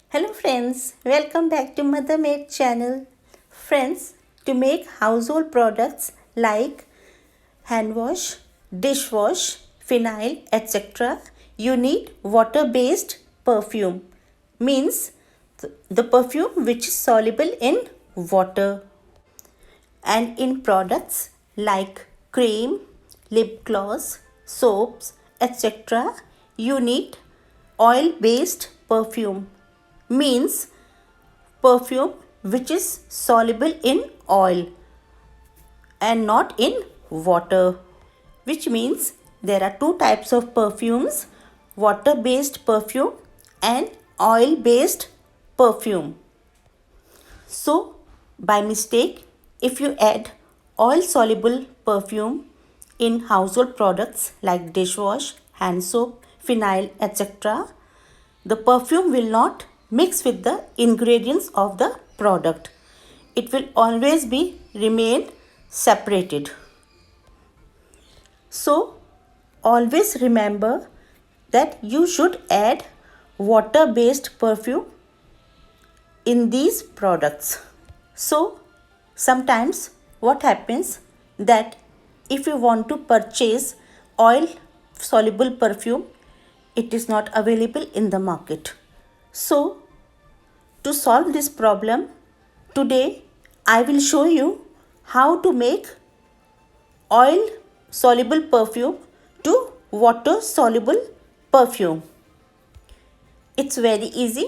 Hello friends, welcome back to Mother Made channel. Friends, to make household products like hand wash, dishwash, phenyl, etc., you need water-based perfume. Means the perfume which is soluble in water. And in products like cream, lip gloss, soaps, etc., you need oil-based perfume. Means perfume which is soluble in oil and not in water, which means there are two types of perfumes: water based perfume and oil based perfume. So by mistake, if you add oil soluble perfume in household products like dishwash, hand soap, phenyl, etc., the perfume will not mix with the ingredients of the product. It will always be remain separated. So always remember that you should add water based perfume in these products. So sometimes what happens that if you want to purchase oil soluble perfume, it is not available in the market. So to solve this problem, today I will show you how to make oil soluble perfume to water soluble perfume. It's very easy.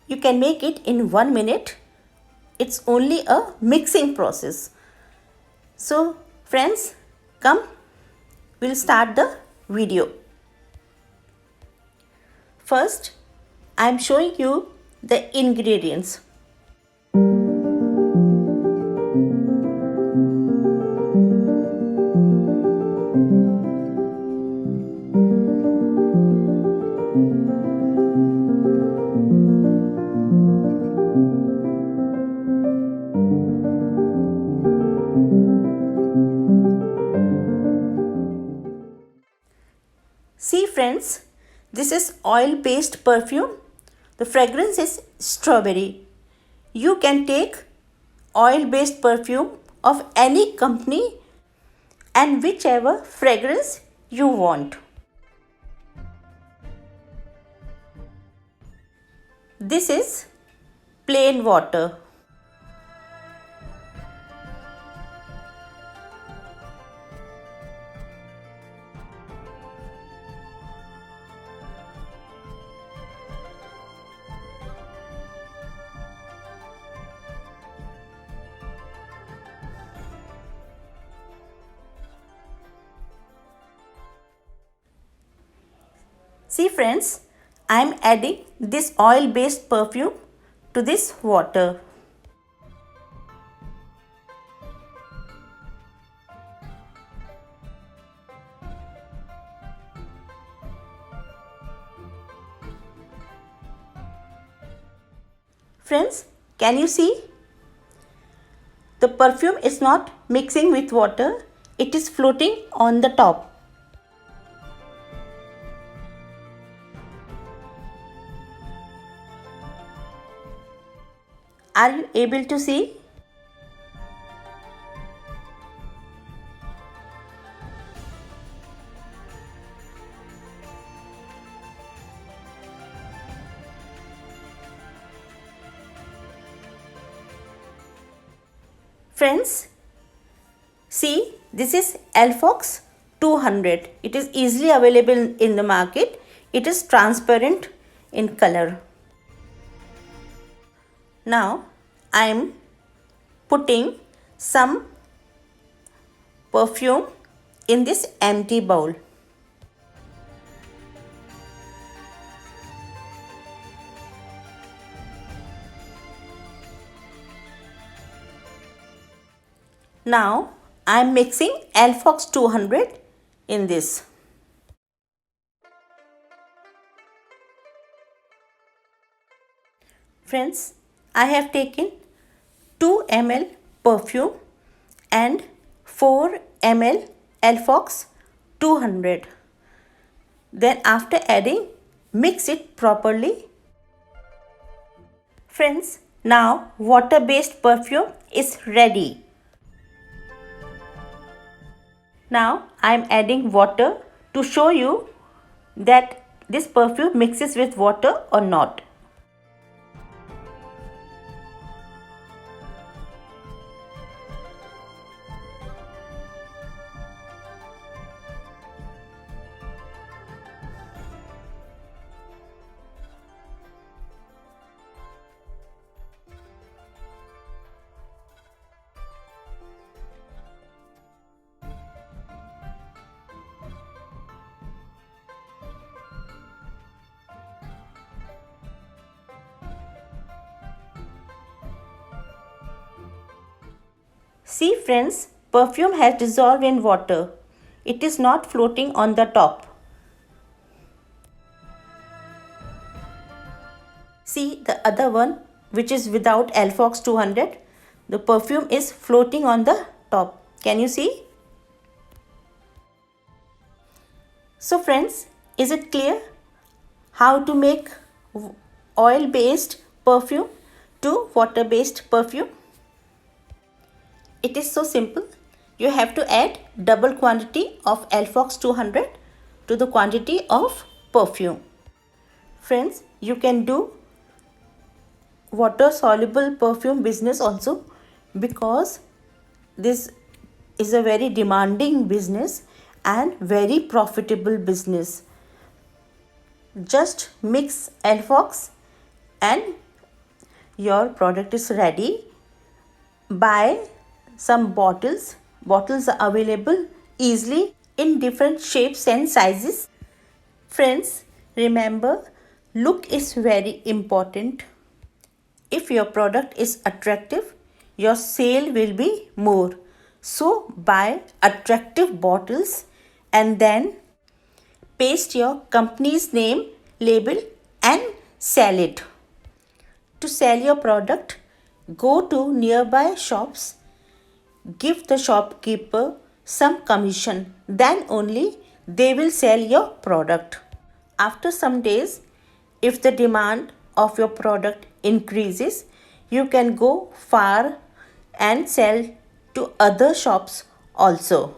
You can make it in 1 minute. It's only a mixing process. So friends, come, we'll start the video. First, I'm showing you the ingredients. See friends, this is oil based perfume. The fragrance is strawberry. You can take oil based perfume of any company and whichever fragrance you want. This is plain water. See friends, I am adding this oil based perfume to this water. Friends, can you see? The perfume is not mixing with water, it is floating on the top. Are you able to see? Friends, see, this is Alfox 200. It is easily available in the market. It is transparent in color. Now I am putting some perfume in this empty bowl. Now I am mixing Alfox 200 in this. Friends, I have taken 2 ml perfume and 4 ml Alfox 200. Then after adding, mix it properly. Friends, now water-based perfume is ready. Now I am adding water to show you that this perfume mixes with water or not. See friends, perfume has dissolved in water. It is not floating on the top. See the other one, which is without Alfox 200. The perfume is floating on the top. Can you see? So friends, is it clear how to make oil-based perfume to water-based perfume? It is so simple. You have to add double quantity of Alfox 200 to the quantity of perfume. Friends, you can do water soluble perfume business also, because this is a very demanding business and very profitable business. Just mix Alfox and your product is ready. Buy some bottles. Bottles are available easily in different shapes and sizes. Friends, remember, look is very important. If your product is attractive, your sale will be more. So buy attractive bottles and then paste your company's name, label and sell it. To sell your product, go to nearby shops. Give the shopkeeper some commission, then only they will sell your product. After some days, if the demand of your product increases, you can go far and sell to other shops also.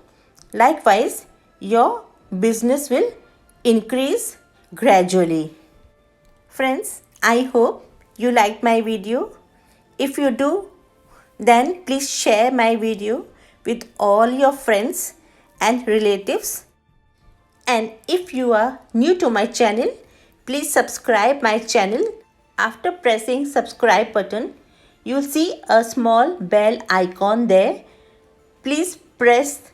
Likewise, your business will increase gradually. Friends, I hope you liked my video. If you do, then please share my video with all your friends and relatives. And if you are new to my channel, please subscribe my channel. After pressing subscribe button, you will see a small bell icon there. Please press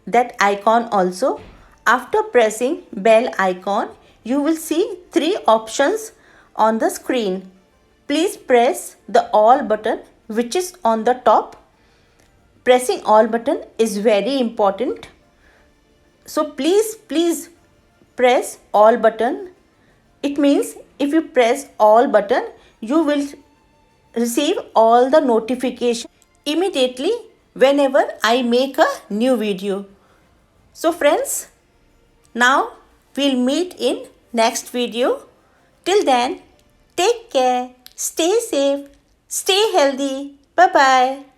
that icon also. After pressing bell icon, you will see 3 options on the screen. Please press the all button which is on the top. Pressing all button is very important. So please press all button. It means if you press all button, you will receive all the notification immediately whenever I make a new video. So friends, now we'll meet in next video. Till then, take care, stay safe, stay healthy. Bye bye.